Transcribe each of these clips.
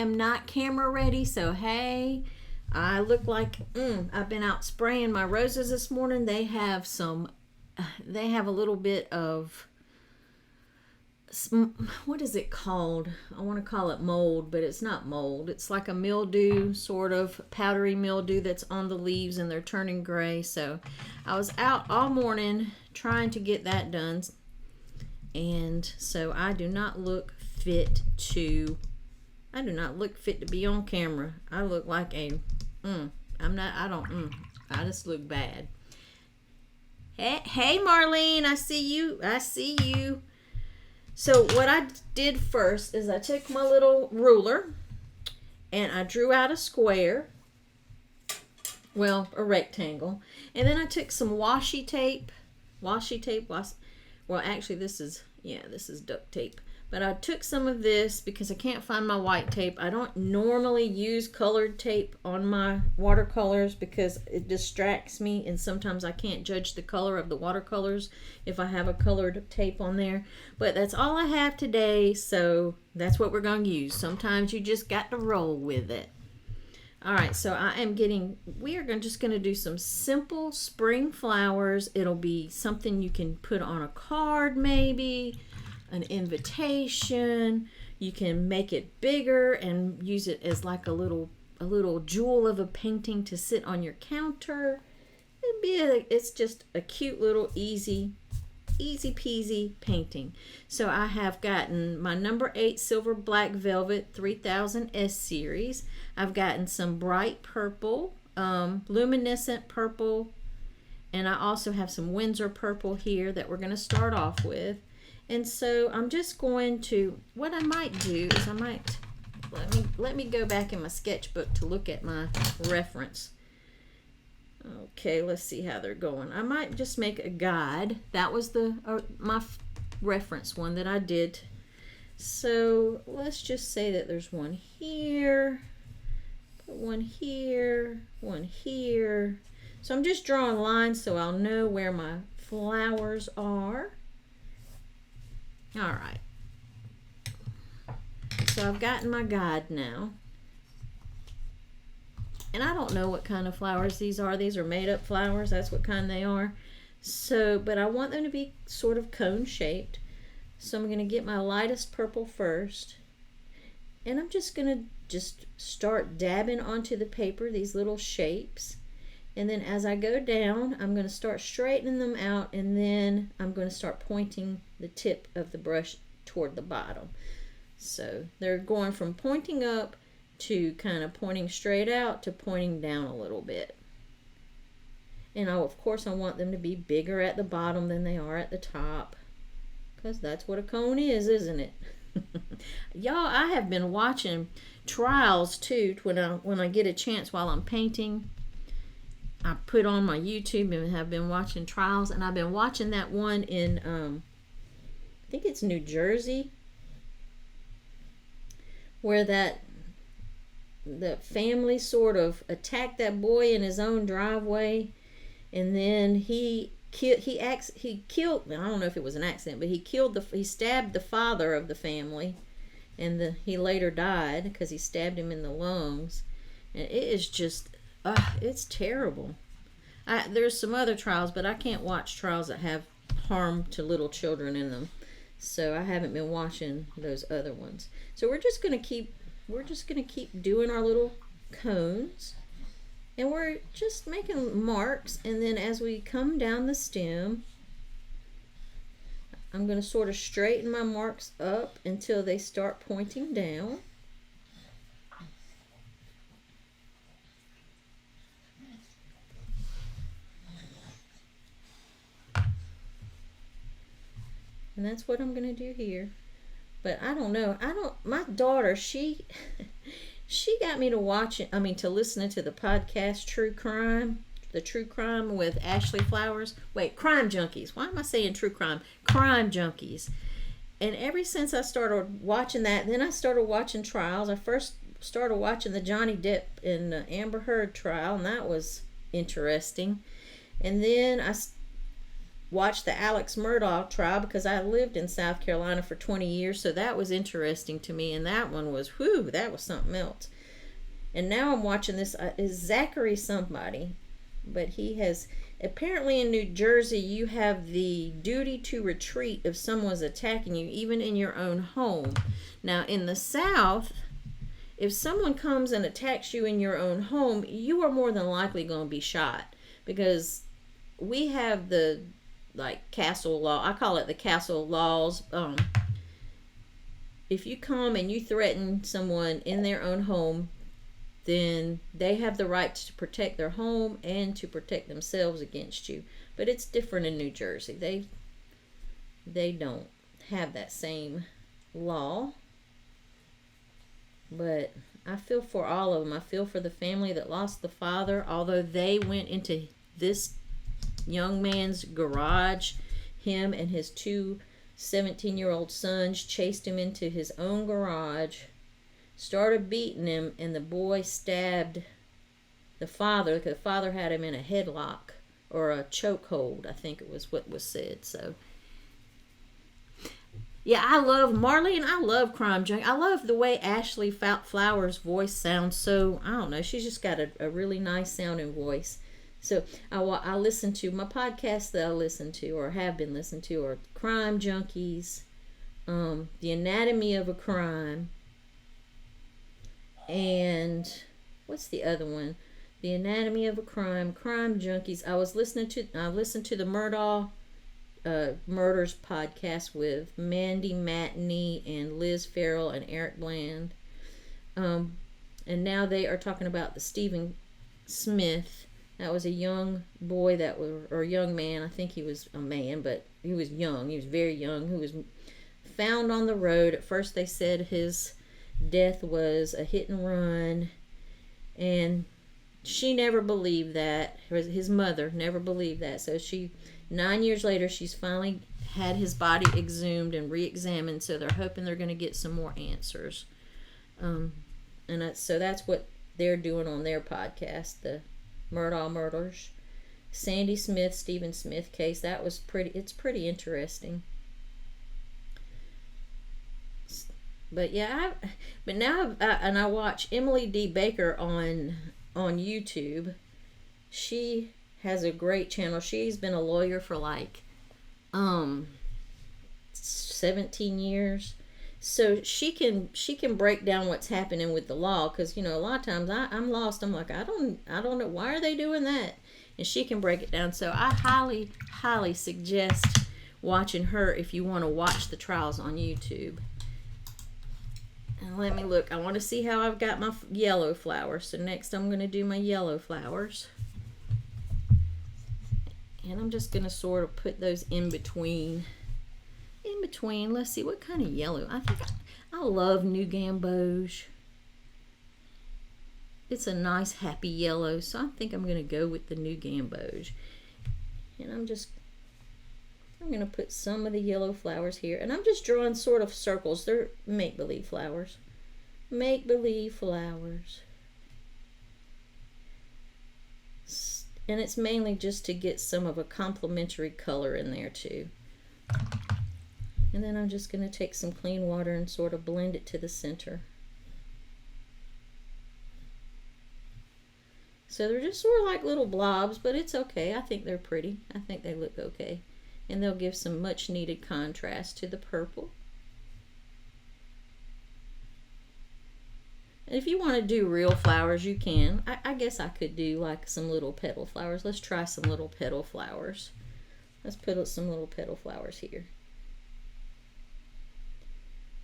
am not camera ready, so hey, I look like I've been out spraying my roses this morning. They have a little bit of, what is it called? I want to call it mold, but it's not mold. It's like a mildew, sort of powdery mildew that's on the leaves, and they're turning gray. So I was out all morning trying to get that done, and so I do not look fit to be on camera. I look like I just look bad. Hey Marlene, I see you. So what I did first is I took my little ruler and I drew out a square, a rectangle, and then I took some washi tape. Well, actually this is duct tape. But I took some of this because I can't find my white tape. I don't normally use colored tape on my watercolors because it distracts me, and sometimes I can't judge the color of the watercolors if I have a colored tape on there. But that's all I have today, so that's what we're going to use. Sometimes you just got to roll with it. Alright, so we are just going to do some simple spring flowers. It'll be something you can put on a card maybe, an invitation. You can make it bigger and use it as like a little jewel of a painting to sit on your counter. It's just a cute little easy peasy painting. So I have gotten my number 8 silver black velvet 3000 S series. I've gotten some bright purple, luminescent purple, and I also have some Winsor purple here that we're going to start off with. And so I'm just going to, what I might do is let me go back in my sketchbook to look at my reference. Okay, let's see how they're going. I might just make a guide. That was my reference one that I did. So let's just say that there's one here, one here, one here. So I'm just drawing lines so I'll know where my flowers are. All right, so I've gotten my guide now, and I don't know what kind of flowers these are. These are made up flowers. That's what kind they are. So, but I want them to be sort of cone shaped. So I'm going to get my lightest purple first, and I'm just going to start dabbing onto the paper these little shapes. And then as I go down, I'm going to start straightening them out, and then I'm going to start pointing the tip of the brush toward the bottom. So they're going from pointing up to kind of pointing straight out to pointing down a little bit. And of course I want them to be bigger at the bottom than they are at the top, because that's what a cone is, isn't it? Y'all, I have been watching trials too when I get a chance while I'm painting. I put on my YouTube and have been watching trials, and I've been watching that one in I think it's New Jersey, where the family sort of attacked that boy in his own driveway, and then he killed, I don't know if it was an accident, but he stabbed the father of the family, and he later died because he stabbed him in the lungs. And it is just it's terrible. There's some other trials, but I can't watch trials that have harm to little children in them, so I haven't been watching those other ones. So we're just gonna keep doing our little cones, and we're just making marks. And then as we come down the stem, I'm gonna sort of straighten my marks up until they start pointing down. And that's what I'm going to do here. But I don't know. My daughter, she got me to listen to the podcast True Crime with Ashley Flowers. Wait, Crime Junkies. Why am I saying True Crime? Crime Junkies. And ever since I started watching that, then I started watching trials. I first started watching the Johnny Depp and Amber Heard trial, and that was interesting. And then watched the Alex Murdaugh trial because I lived in South Carolina for 20 years, so that was interesting to me. And that one was, whew, that was something else. And now I'm watching this, is Zachary somebody, but he has, apparently in New Jersey, you have the duty to retreat if someone's attacking you, even in your own home. Now, in the South, if someone comes and attacks you in your own home, you are more than likely going to be shot, because we have the, like, castle law. I call it the castle laws. If you come and you threaten someone in their own home, then they have the right to protect their home and to protect themselves against you. But it's different in New Jersey. They don't have that same law. But I feel for all of them. I feel for the family that lost the father, although they went into this young man's garage. Him and his two 17-year-old sons chased him into his own garage, started beating him, and the boy stabbed the father, because the father had him in a headlock or a chokehold, I think it was what was said. So yeah, I love Marlene. I love Crime Junkie. I love the way Ashley Flowers' voice sounds. So I don't know, she's just got a really nice sounding voice. So I listen to my podcasts that I listen to or have been listening to are Crime Junkies, The Anatomy of a Crime, and what's the other one? The Anatomy of a Crime, Crime Junkies. I listened to the Murdaugh Murders podcast with Mandy Matney and Liz Farrell and Eric Bland. And now they are talking about the Stephen Smith. That was a young boy or young man. I think he was a man, but he was young. He was very young, who was found on the road. At first they said his death was a hit and run, and she never believed that. His mother never believed that. So 9 years later, she's finally had his body exhumed and re-examined, so they're hoping they're going to get some more answers. So that's what they're doing on their podcast, the Murdaugh Murders. Sandy Smith, Stephen Smith case, it's pretty interesting. But yeah, I watch Emily D. Baker on YouTube. She has a great channel. She's been a lawyer for like 17 years. So she can break down what's happening with the law, because a lot of times I'm lost. I'm like, I don't know, why are they doing that? And she can break it down. So I highly suggest watching her if you want to watch the trials on YouTube. And let me look. I want to see how I've got my yellow flowers. So next I'm going to do my yellow flowers. And I'm just going to sort of put those in between. Let's see, what kind of yellow? I think I love New Gamboge. It's a nice happy yellow, so I think I'm going to go with the New Gamboge. And I'm going to put some of the yellow flowers here, and I'm just drawing sort of circles. They're make-believe flowers. Make-believe flowers. And it's mainly just to get some of a complementary color in there too. And then I'm just going to take some clean water and sort of blend it to the center. So they're just sort of like little blobs, but it's okay. I think they're pretty. I think they look okay. And they'll give some much needed contrast to the purple. And if you want to do real flowers, you can. I guess I could do like some little petal flowers. Let's try some little petal flowers. Let's put some little petal flowers here.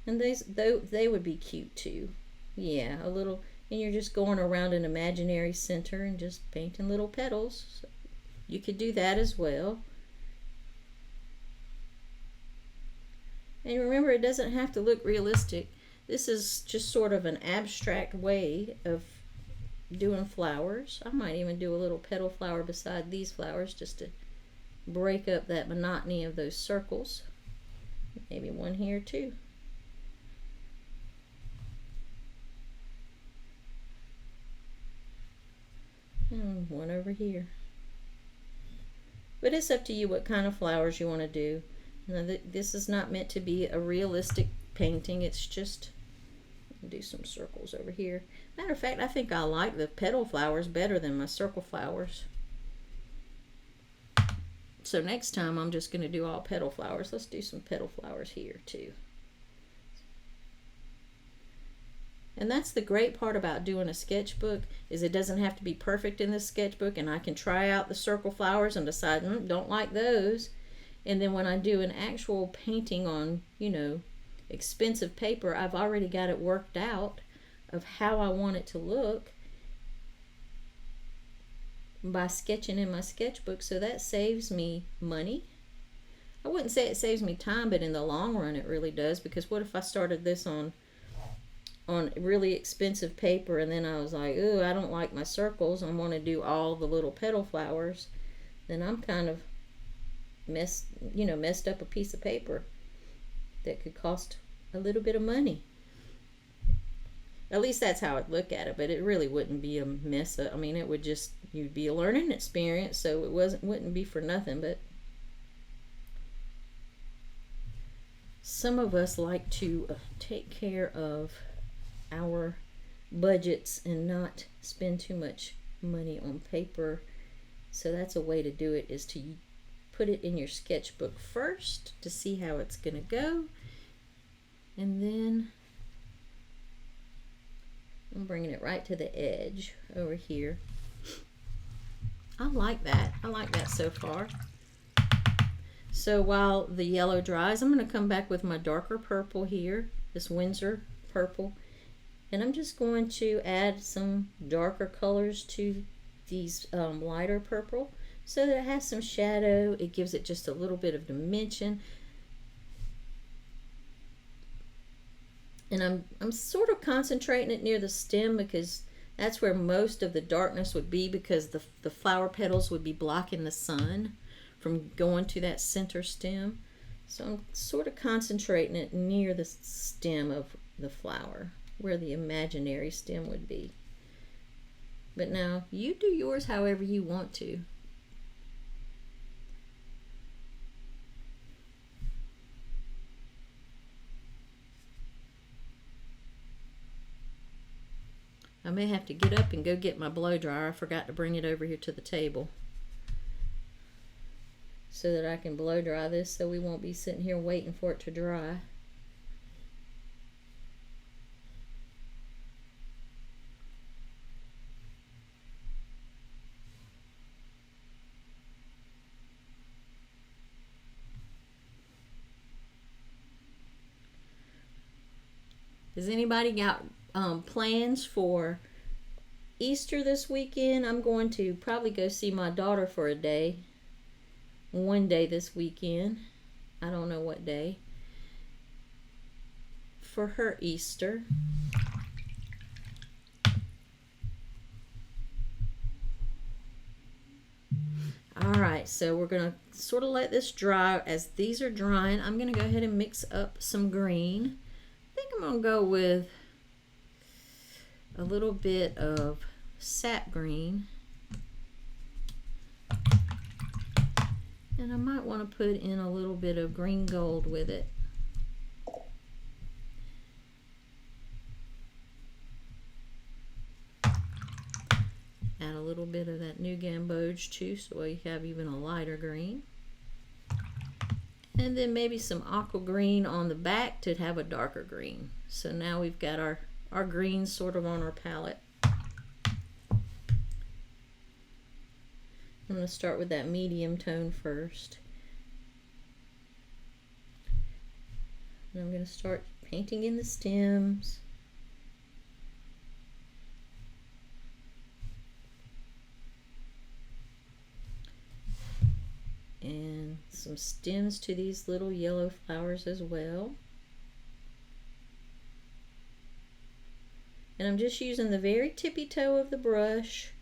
And they would be cute too. Yeah, a little, and you're just going around an imaginary center and just painting little petals. So you could do that as well. And remember, it doesn't have to look realistic. This is just sort of an abstract way of doing flowers. I might even do a little petal flower beside these flowers just to break up that monotony of those circles. Maybe one here too. And one over here. But it's up to you what kind of flowers you want to do. Now, this is not meant to be a realistic painting. It's just, do some circles over here. Matter of fact, I think I like the petal flowers better than my circle flowers. So next time I'm just going to do all petal flowers. Let's do some petal flowers here too. And that's the great part about doing a sketchbook, is it doesn't have to be perfect in this sketchbook, and I can try out the circle flowers and decide, don't like those. And then when I do an actual painting on, you know, expensive paper, I've already got it worked out of how I want it to look by sketching in my sketchbook. So that saves me money. I wouldn't say it saves me time, but in the long run it really does, because what if I started this on really expensive paper and then I was like, ooh, I don't like my circles, I want to do all the little petal flowers, then I'm kind of messed up a piece of paper that could cost a little bit of money. At least that's how I'd look at it, but it really wouldn't be a mess up. I mean, it would just, you'd be a learning experience, so it wouldn't be for nothing. But some of us like to take care of our budgets and not spend too much money on paper. So that's a way to do it, is to put it in your sketchbook first to see how it's going to go. And then I'm bringing it right to the edge over here. I like that. I like that so far. So while the yellow dries, I'm going to come back with my darker purple here, this Windsor purple. And I'm just going to add some darker colors to these lighter purple so that it has some shadow. It gives it just a little bit of dimension. And I'm sort of concentrating it near the stem, because that's where most of the darkness would be, because the flower petals would be blocking the sun from going to that center stem. So I'm sort of concentrating it near the stem of the flower, where the imaginary stem would be. But now you do yours however you want to. I may have to get up and go get my blow dryer. I forgot to bring it over here to the table so that I can blow dry this, so we won't be sitting here waiting for it to dry. Has anybody got plans for Easter this weekend? I'm going to probably go see my daughter for a day. One day this weekend. I don't know what day. For her Easter. Alright, so we're going to sort of let this dry. As these are drying, I'm going to go ahead and mix up some green. I think I'm going to go with a little bit of sap green, and I might want to put in a little bit of green gold with it. Add a little bit of that new gamboge too, so you have even a lighter green. And then maybe some aqua green on the back to have a darker green. So now we've got our greens sort of on our palette. I'm going to start with that medium tone first. And I'm going to start painting in the stems. And some stems to these little yellow flowers as well. And I'm just using the very tippy toe of the brush,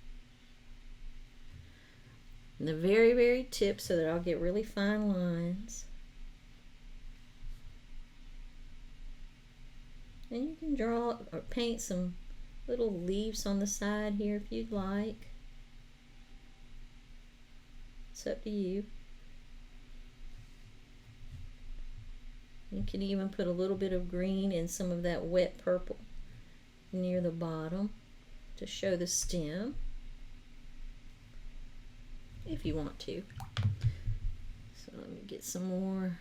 and the very, very tip, so that I'll get really fine lines. And you can draw or paint some little leaves on the side here if you'd like. It's up to you. You can even put a little bit of green and some of that wet purple near the bottom to show the stem, if you want to. So let me get some more.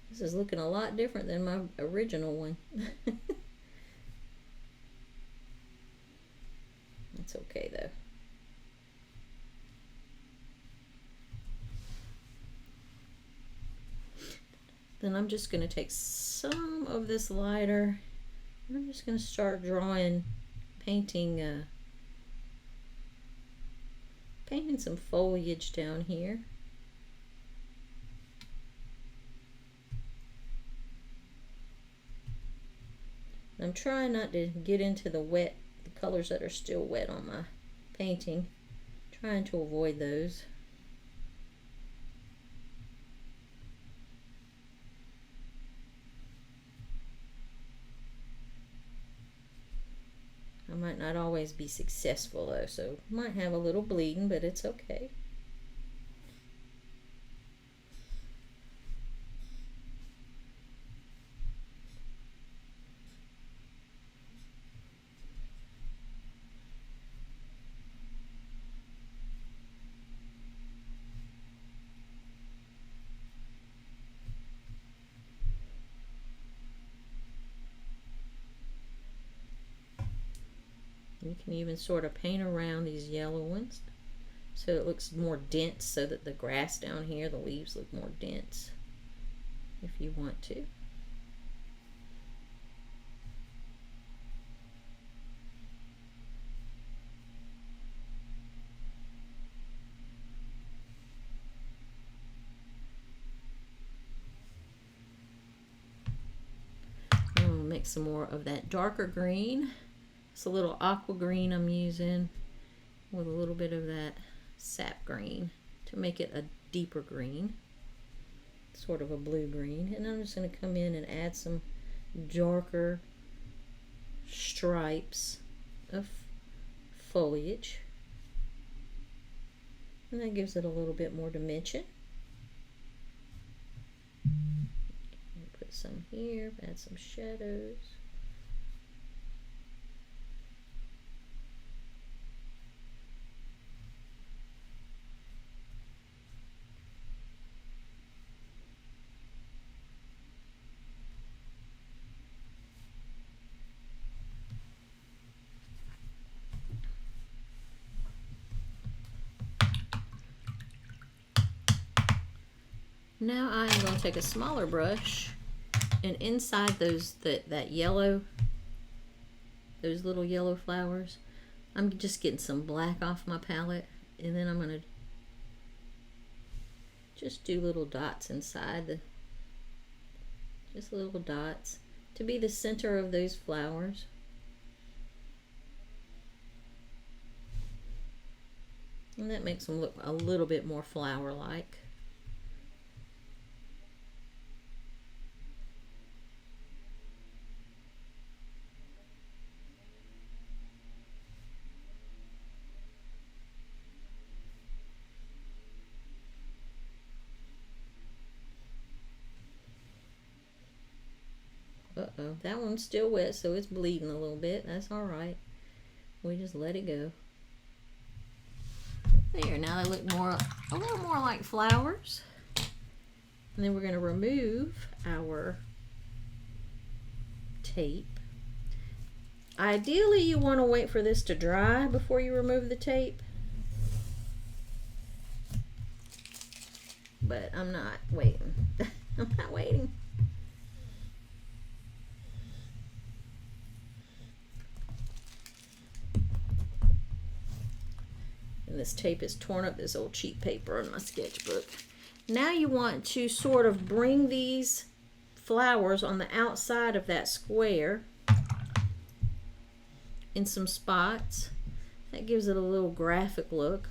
This is looking a lot different than my original one. That's okay though. Then I'm just going to take some of this lighter. I'm just going to start drawing, painting some foliage down here. I'm trying not to get into the colors that are still wet on my painting. Trying to avoid those. I might not always be successful though, so might have a little bleeding, but it's okay. You can even sort of paint around these yellow ones so it looks more dense, so that the grass down here, the leaves look more dense if you want to. I'm going to mix some more of that darker green. It's a little aqua green I'm using with a little bit of that sap green to make it a deeper green, sort of a blue green. And I'm just going to come in and add some darker stripes of foliage, and that gives it a little bit more dimension. Put some here, add some shadows. Now I am going to take a smaller brush, and inside that yellow, those little yellow flowers, I'm just getting some black off my palette, and then I'm going to just do little dots inside, just little dots to be the center of those flowers. And that makes them look a little bit more flower-like. Uh-oh, that one's still wet, so it's bleeding a little bit. That's all right. We just let it go. There, now they look a little more like flowers. And then we're going to remove our tape. Ideally, you want to wait for this to dry before you remove the tape. But I'm not waiting. I'm not waiting. And this tape has torn up this old cheap paper on my sketchbook. Now you want to sort of bring these flowers on the outside of that square in some spots. That gives it a little graphic look.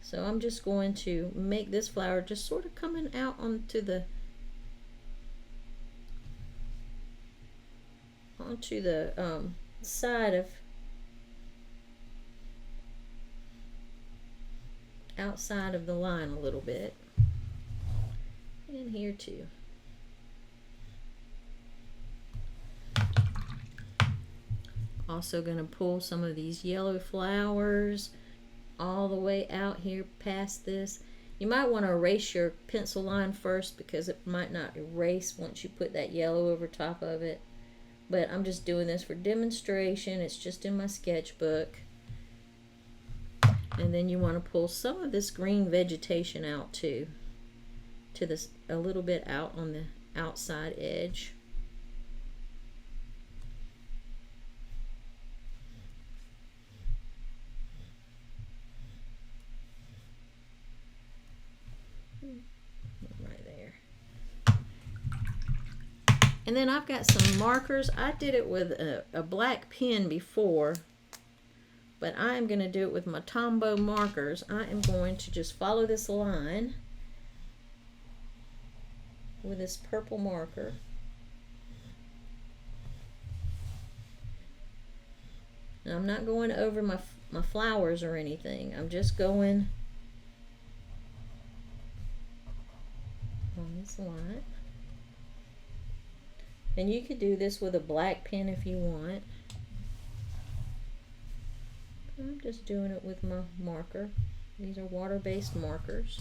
So I'm just going to make this flower just sort of coming out onto the side of outside of the line a little bit, and here too. Also going to pull some of these yellow flowers all the way out here past this. You might want to erase your pencil line first because it might not erase once you put that yellow over top of it. But I'm just doing this for demonstration. It's just in my sketchbook. And then you want to pull some of this green vegetation out too, to this a little bit out on the outside edge. Right there. And then I've got some markers. I did it with a black pen before, but I am going to do it with my Tombow markers. I am going to just follow this line with this purple marker. Now I'm not going over my flowers or anything. I'm just going on this line. And you could do this with a black pen if you want. I'm just doing it with my marker. These are water-based markers.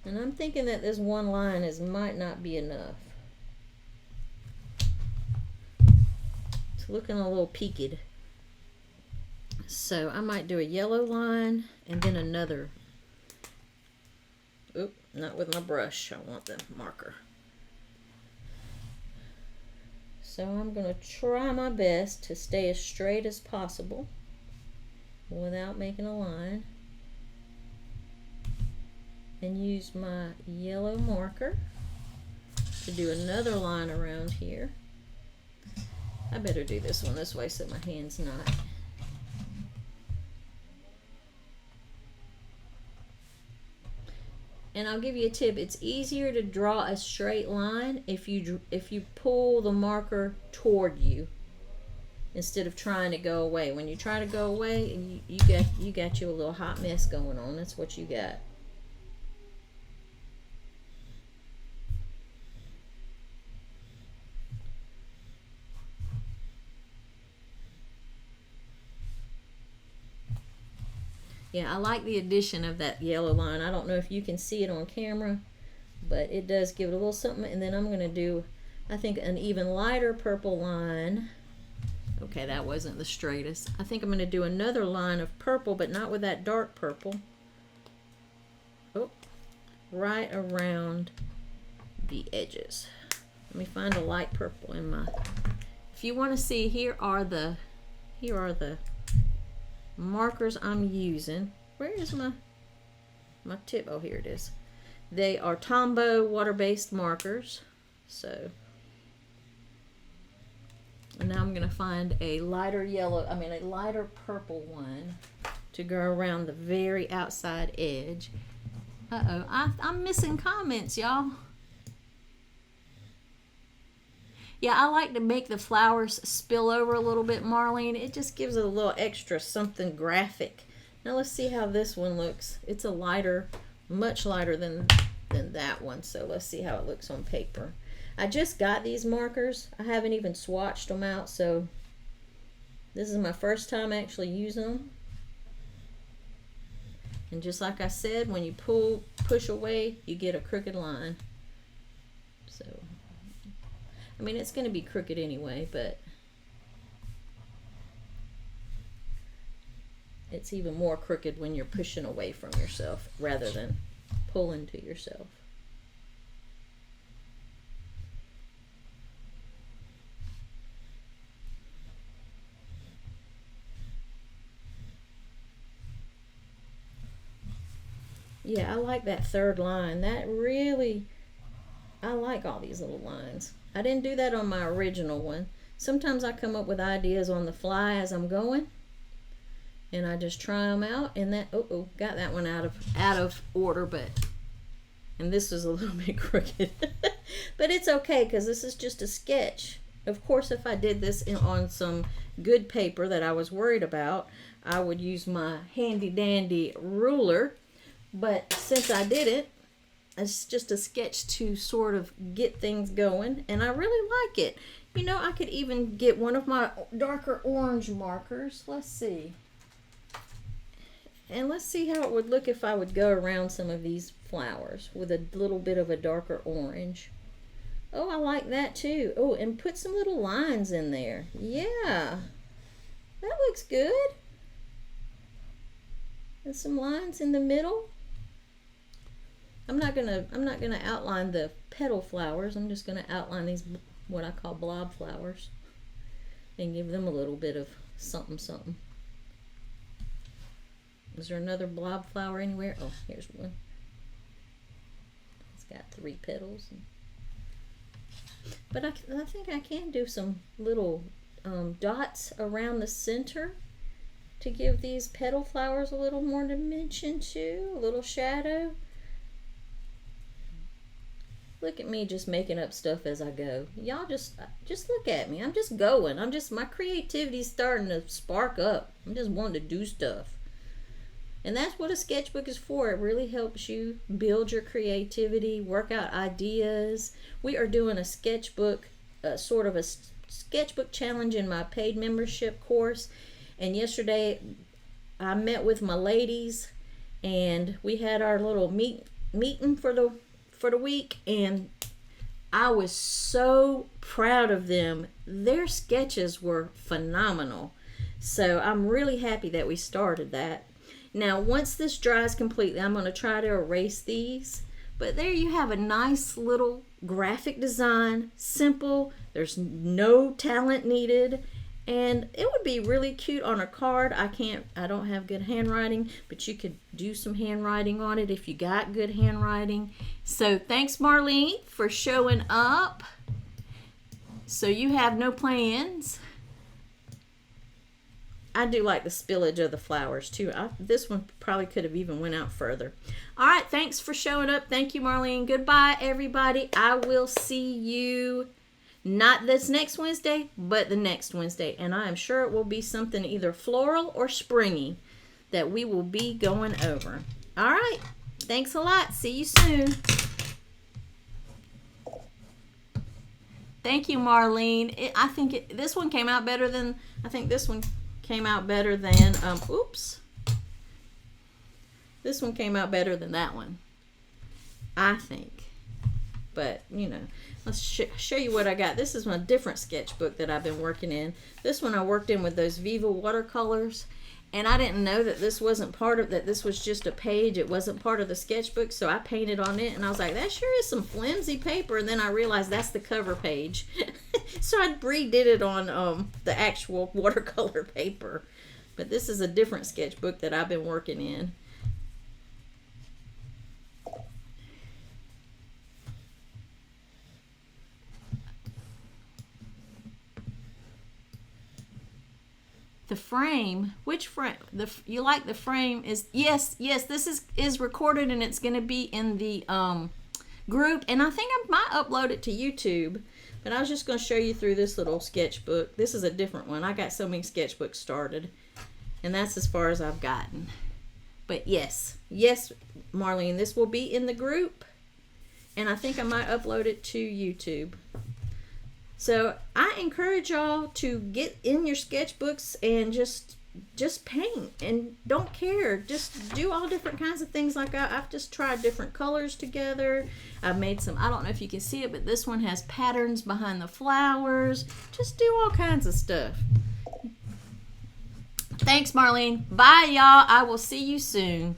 And I'm thinking that this one line might not be enough. It's looking a little peaked. So I might do a yellow line and then another. Oop, not with my brush. I want the marker. So I'm going to try my best to stay as straight as possible without making a line. And use my yellow marker to do another line around here. I better do this one this way so my hand's not. And I'll give you a tip. It's easier to draw a straight line if you pull the marker toward you instead of trying to go away. When you try to go away, you got you a little hot mess going on. That's what you got. Yeah, I like the addition of that yellow line. I don't know if you can see it on camera, but it does give it a little something. And then I'm going to do, I think, an even lighter purple line. Okay, that wasn't the straightest. I think I'm going to do another line of purple, but not with that dark purple. Oh, right around the edges. Let me find a light purple in my. If you want to see, here are the markers I'm using. Where is my tip? Oh, here it is. They are Tombow water-based markers. So, and now I'm going to find a lighter a lighter purple one to go around the very outside edge. Uh-oh, I'm missing comments, y'all. Yeah, I like to make the flowers spill over a little bit, Marlene. It just gives it a little extra something graphic. Now let's see how this one looks. It's a lighter, much lighter than that one. So let's see how it looks on paper. I just got these markers. I haven't even swatched them out, so this is my first time actually using them. And just like I said, when you push away, you get a crooked line. So I mean, it's going to be crooked anyway, but it's even more crooked when you're pushing away from yourself rather than pulling to yourself. Yeah, I like that third line. I like all these little lines. I didn't do that on my original one, Sometimes I come up with ideas on the fly as I'm going, and I just try them out. And that got that one out of order, and this was a little bit crooked, but it's okay because this is just a sketch. Of course, if I did this on some good paper that I was worried about, I would use my handy dandy ruler. But since I did it, it's just a sketch to sort of get things going, and I really like it. You know, I could even get one of my darker orange markers. Let's see. And let's see how it would look if I would go around some of these flowers with a little bit of a darker orange. Oh, I like that too. Oh, and put some little lines in there. Yeah, that looks good. And some lines in the middle. I'm not gonna outline the petal flowers. I'm just gonna outline these, what I call blob flowers, and give them a little bit of something something. Is there another blob flower anywhere? Oh, here's one. It's got 3 petals. But I think I can do some little dots around the center to give these petal flowers a little more dimension too, a little shadow. Look at me just making up stuff as I go. Y'all just look at me. I'm just going. My creativity's starting to spark up. I'm just wanting to do stuff. And that's what a sketchbook is for. It really helps you build your creativity, work out ideas. We are doing a sketchbook, sort of a sketchbook challenge in my paid membership course. And yesterday I met with my ladies, and we had our little meeting for the week, and I was so proud of them. Their sketches were phenomenal. So I'm really happy that we started that. Now, once this dries completely, I'm going to try to erase these. But there you have a nice little graphic design. Simple. There's no talent needed. And it would be really cute on a card. I don't have good handwriting, but you could do some handwriting on it if you got good handwriting. So thanks, Marlene, for showing up. So you have no plans. I do like the spillage of the flowers too. This one probably could have even went out further. All right, thanks for showing up. Thank you, Marlene. Goodbye, everybody. I will see you not this next Wednesday, but the next Wednesday. And I am sure it will be something either floral or springy that we will be going over. All right, thanks a lot. See you soon. Thank you, Marlene. I think this one came out better than, this one came out better than, this one came out better than that one, I think. But, you know, let's show you what I got. This is my different sketchbook that I've been working in. This one I worked in with those Viva watercolors, and I didn't know that this wasn't part of that. This was just a page. It wasn't part of the sketchbook, so I painted on it, and I was like, that sure is some flimsy paper. And then I realized that's the cover page. So I redid it on the actual watercolor paper. But this is a different sketchbook that I've been working in. The frame, which frame? You like the frame? Is yes. This is recorded, and it's going to be in the group, and I think I might upload it to YouTube. But I was just going to show you through this little sketchbook. This is a different one. I got so many sketchbooks started, and that's as far as I've gotten. But yes, Marlene, this will be in the group, and I think I might upload it to YouTube. So I encourage y'all to get in your sketchbooks and just paint, and don't care. Just do all different kinds of things. Like I've just tried different colors together. I've made some, I don't know if you can see it, but this one has patterns behind the flowers. Just do all kinds of stuff. Thanks, Marlene. Bye, y'all. I will see you soon.